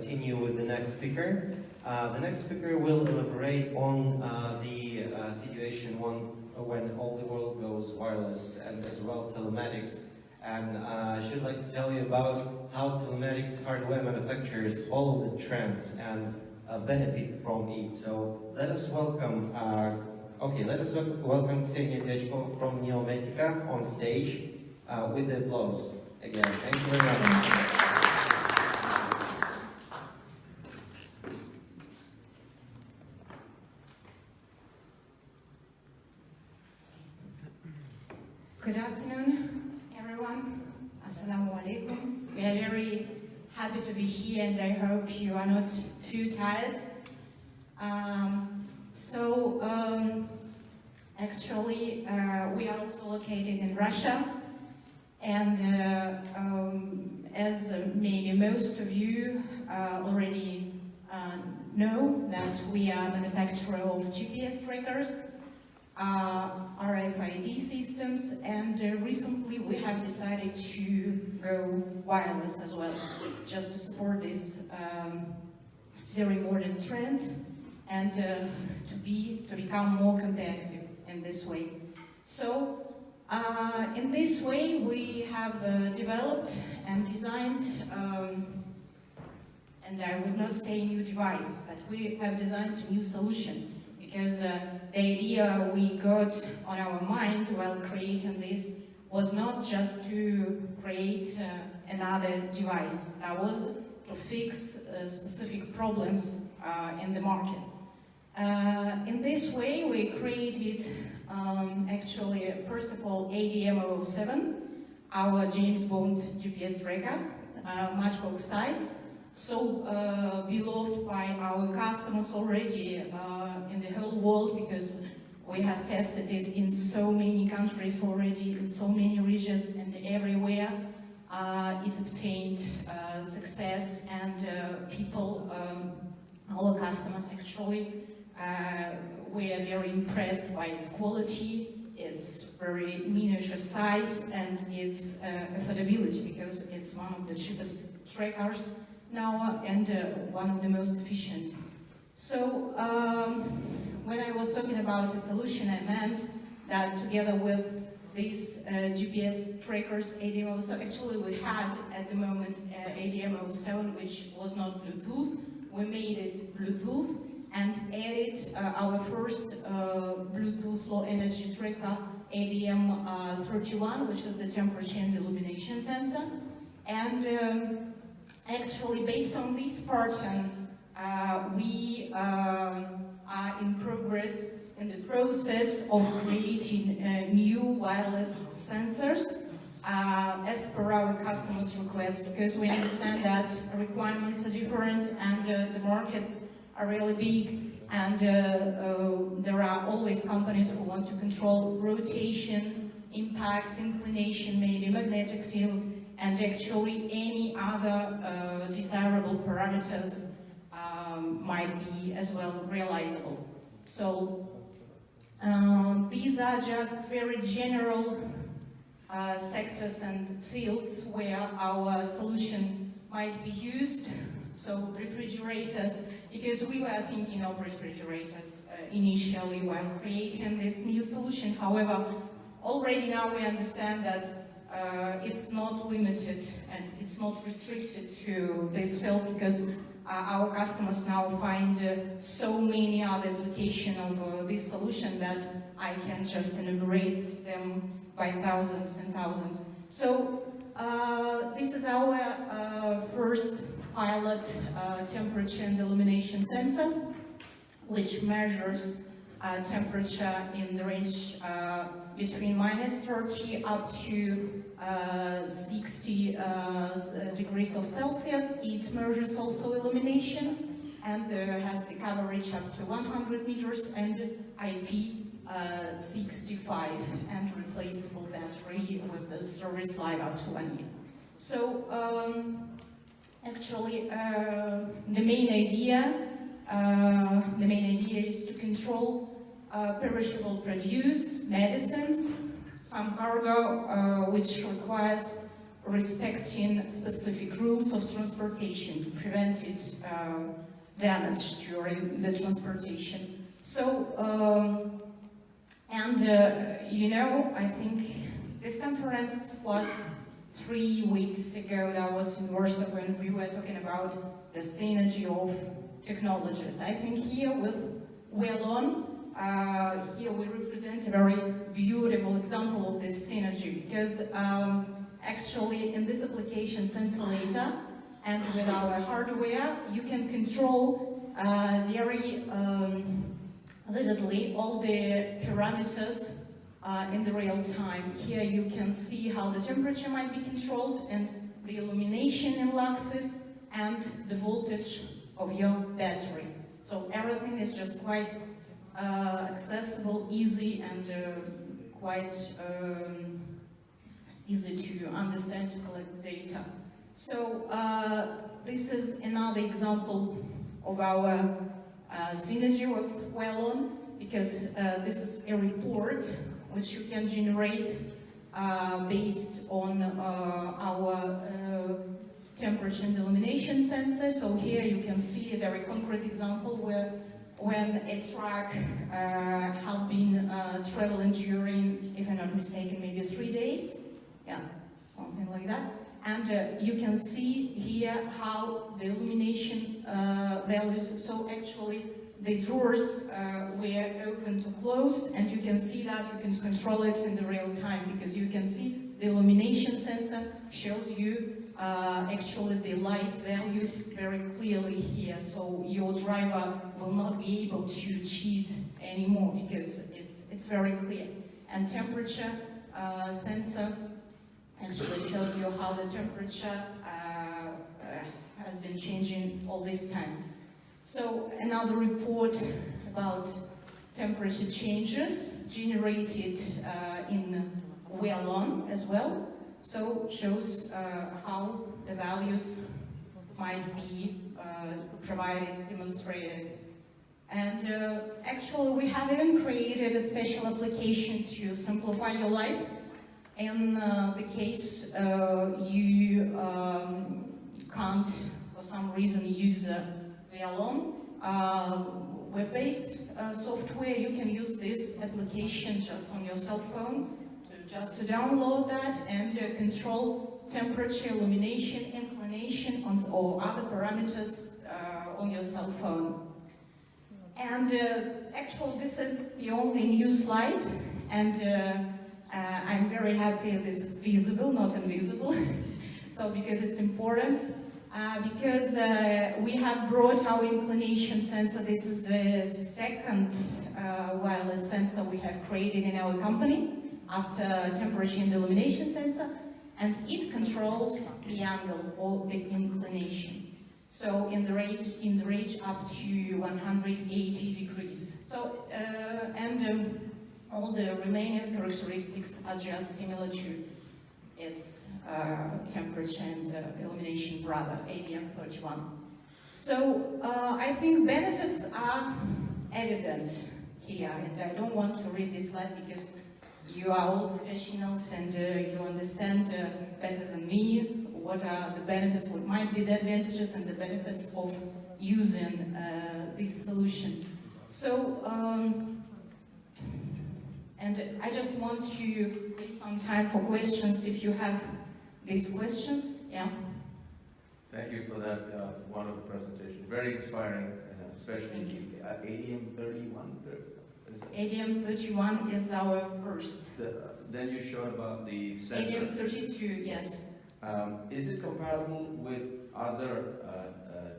continue with the next speaker. The next speaker will elaborate on the situation when all the world goes wireless, and as well telematics. And I should like to tell you about how telematics hardware manufacturers follow the trends and benefit from it. So let us welcome Ksenia Techko from Neomatica on stage with the applause. Again, thank you very much. Good afternoon, everyone. Assalamu alaikum. We are very happy to be here, and I hope you are not too tired. Actually, we are also located in Russia, and as maybe most of you already know, that we are manufacturer of GPS trackers, RFID systems, and recently we have decided to go wireless as well, just to support this very modern trend and to become more competitive in this way. So in this way we have developed and designed, and I would not say new device, but we have designed a new solution, because the idea we got on our mind while creating this was not just to create another device, that was to fix specific problems in the market. In this way we created actually, first of all, ADM007, our James Bond GPS tracker, matchbox size, so beloved by our customers already in the whole world, because we have tested it in so many countries already, in so many regions, and everywhere it obtained success, and people, our customers actually, were very impressed by its quality, its very miniature size, and its affordability, because it's one of the cheapest trackers now and one of the most efficient. So when I was talking about a solution, I meant that together with these GPS trackers, ADM007, actually we had at the moment ADM007, which was not Bluetooth. We made it Bluetooth and added our first Bluetooth low energy tracker, ADM31, which is the temperature and illumination sensor. And actually, based on this pattern, we are in progress in the process of creating new wireless sensors as per our customers' request, because we understand that requirements are different and the markets are really big, and there are always companies who want to control rotation, impact, inclination, maybe magnetic field, and actually any other desirable parameters might be as well realizable. So these are just very general sectors and fields where our solution might be used. So refrigerators, because we were thinking of refrigerators initially while creating this new solution. However, already now we understand that it's not limited and it's not restricted to this field, because our customers now find so many other applications of this solution that I can just enumerate them by thousands and thousands. So this is our first pilot temperature and illumination sensor, which measures temperature in the range between -30 up to 60 degrees of Celsius. It measures also illumination and has the coverage up to 100 meters and IP65 and replaceable battery with the service life up to 1 year. So actually the main idea is to control perishable produce, medicines, some cargo which requires respecting specific rules of transportation to prevent it damage during the transportation. So, you know, I think this conference was 3 weeks ago. That was in Warsaw when we were talking about the synergy of technologies. I think here with Wellon, here we represent a very beautiful example of this synergy, because actually in this application Sensor and with our hardware you can control very vividly all the parameters in the real time. Here you can see how the temperature might be controlled and the illumination in luxes and the voltage of your battery. So everything is just quite accessible, easy, and quite easy to understand, to collect data. So this is another example of our synergy with Wellon, because this is a report which you can generate based on our temperature and illumination sensor. So here you can see a very concrete example where when a truck had been traveling during, if I'm not mistaken, maybe 3 days, yeah, something like that. And you can see here how the illumination values, so actually the doors were open to closed, and you can see that, you can control it in the real time, because you can see the illumination sensor shows you actually the light values very clearly here, so your driver will not be able to cheat anymore, because it's very clear. And temperature sensor actually shows you how the temperature has been changing all this time. So another report about temperature changes generated in Wellon as well. So shows how the values might be provided, demonstrated. And actually we have even created a special application to simplify your life. In the case you can't, for some reason, use Wellon web-based software, you can use this application just on your cell phone, just to download that and control temperature, illumination, inclination, or other parameters on your cell phone. And actually this is the only new slide, and I'm very happy this is visible, not invisible. So because it's important, because we have brought our inclination sensor. This is the second wireless sensor we have created in our company after temperature and illumination sensor, and it controls the angle or the inclination. So in the range up to 180 degrees. So all the remaining characteristics are just similar to its temperature and illumination brother, ADM31. So I think benefits are evident here, and I don't want to read this slide because you are all professionals and you understand better than me what are the benefits, what might be the advantages and the benefits of using this solution. So, and I just want to give some time for questions if you have these questions. Yeah. Thank you for that wonderful presentation. Very inspiring, especially ADM31. ADM31 is our first. Then you showed about the sensor. ADM32, yes. Is it compatible with other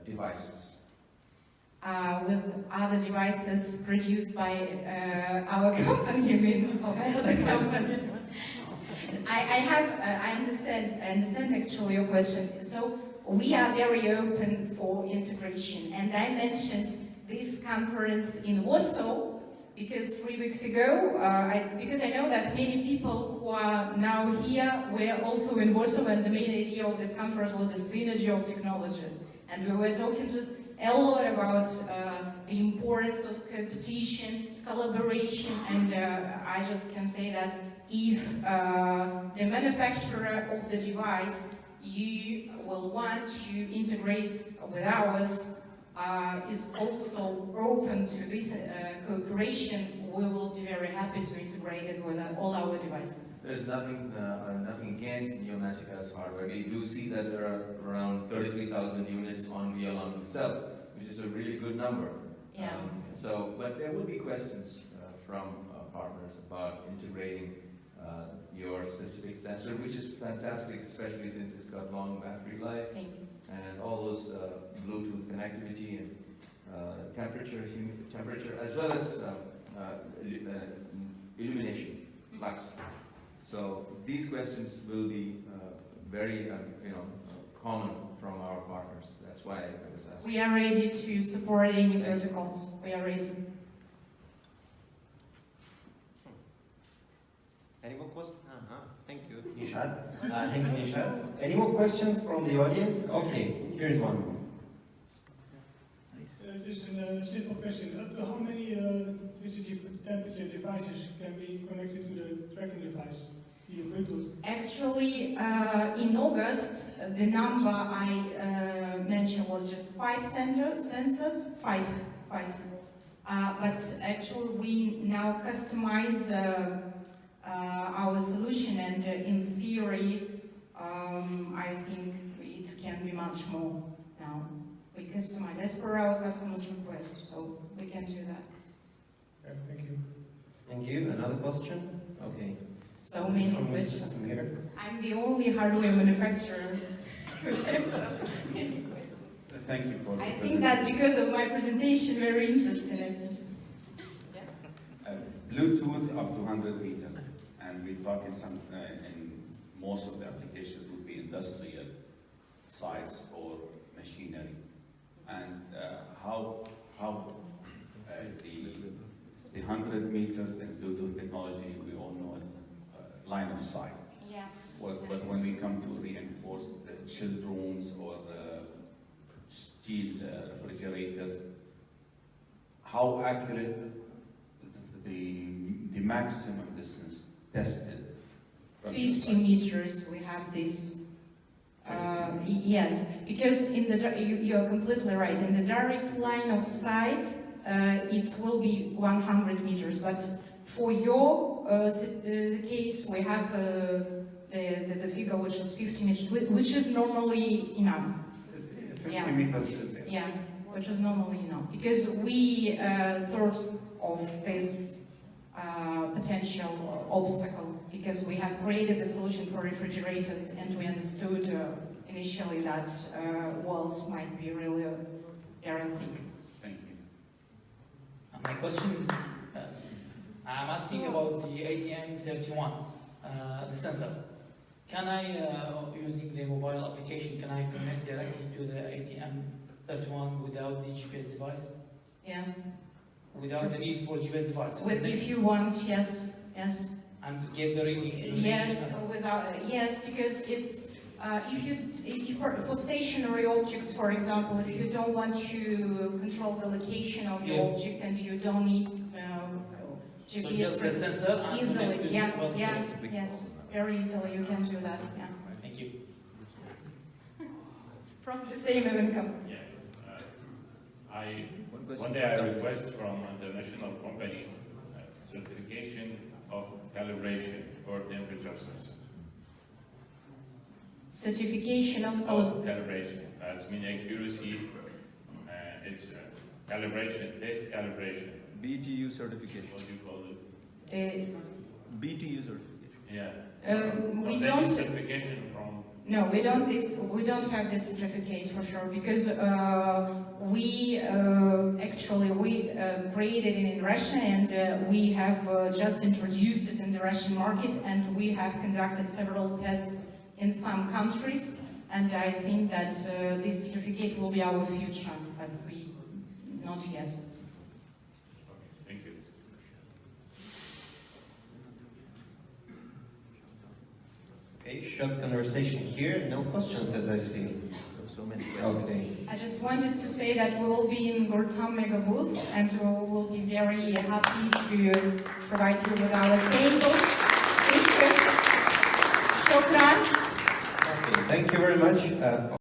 devices? With other devices produced by our company, you mean, or by other companies? I understand actually your question. So we are very open for integration, and I mentioned this conference in Warsaw because 3 weeks ago, because I know that many people who are now here were also in Warsaw, and the main idea of this conference was the synergy of technologies. And we were talking just a lot about the importance of competition, collaboration, and I just can say that if the manufacturer of the device you will want to integrate with ours is also open to this cooperation, we will be very happy to integrate it with all our devices. There's nothing against Neomagica's hardware. We do see that there are around 33,000 units on VLAN itself, which is a really good number. Yeah. But there will be questions from partners about integrating your specific sensor, which is fantastic, especially since it's got long battery life and all those Bluetooth connectivity and temperature, as well as illumination, lux. So these questions will be very, common from our partners. That's why I was asking. We are ready to support any protocols. We are ready. Any more questions? Thank you, Nishad. Thank you, Nishad. Any more questions from the audience? Okay, here's one. Just a simple question. How many temperature devices can be connected to the tracking device via Bluetooth? Actually, in August, the number I mentioned was just 5 sensors. Five. But actually, we now customize our solution, and in theory, I think it can be much more now. We customize as per our customers' request, so we can do that. Yeah, thank you. Thank you. Another question? Okay. So many From Mrs. questions. Samir. I'm the only hardware manufacturer. So many questions. Thank you for the I think that because of my presentation, very interesting. I think. Bluetooth up to 100 meters, and we talk in most of the applications would be industrial sites or machinery, and how the 100 meters in Bluetooth technology, we all know it, line of sight. Yeah. But when we come to reinforce the chilled rooms or steel refrigerators, how accurate the maximum distance tested? 50 meters, we have this. Yes, because in the you're completely right. In the direct line of sight, it will be 100 meters. But for your case, we have the figure which is 50 meters, which is normally enough. 50 meters is it? Yeah, which is normally enough, because we thought of this potential obstacle, because we have created the solution for refrigerators, and we understood initially that walls might be really very thick. Thank you. My question is, I'm asking about the ATM31, the sensor. Can I, using the mobile application, can I connect directly to the ATM31 without the GPS device? Yeah. Without the need for GPS device? If you want, yes. And get the readings? Yes, yes, because it's if for stationary objects, for example, if you don't want to control the location of the object and you don't need GPS, so just the sensor and easily, yes, very easily you can do that. Yeah. Thank you. From the same income. Yeah. One day I request from an international company certification of calibration for temperature sensor. Certification of calibration. That's mean accuracy. It's calibration, test calibration. BTU certification. What do you call it? BTU certification. Yeah. We That don't. is certification from. No, we don't. We don't have this certificate for sure, because we created it in Russia, and we have just introduced it in the Russian market, and we have conducted several tests in some countries, and I think that this certificate will be our future, but we not yet. Thank you. Okay, short conversation here. No questions as I see. So many questions. Okay. I just wanted to say that we will be in Gurtam mega booth, and we will be very happy to provide you with our samples. Shukran. Okay, thank you very much.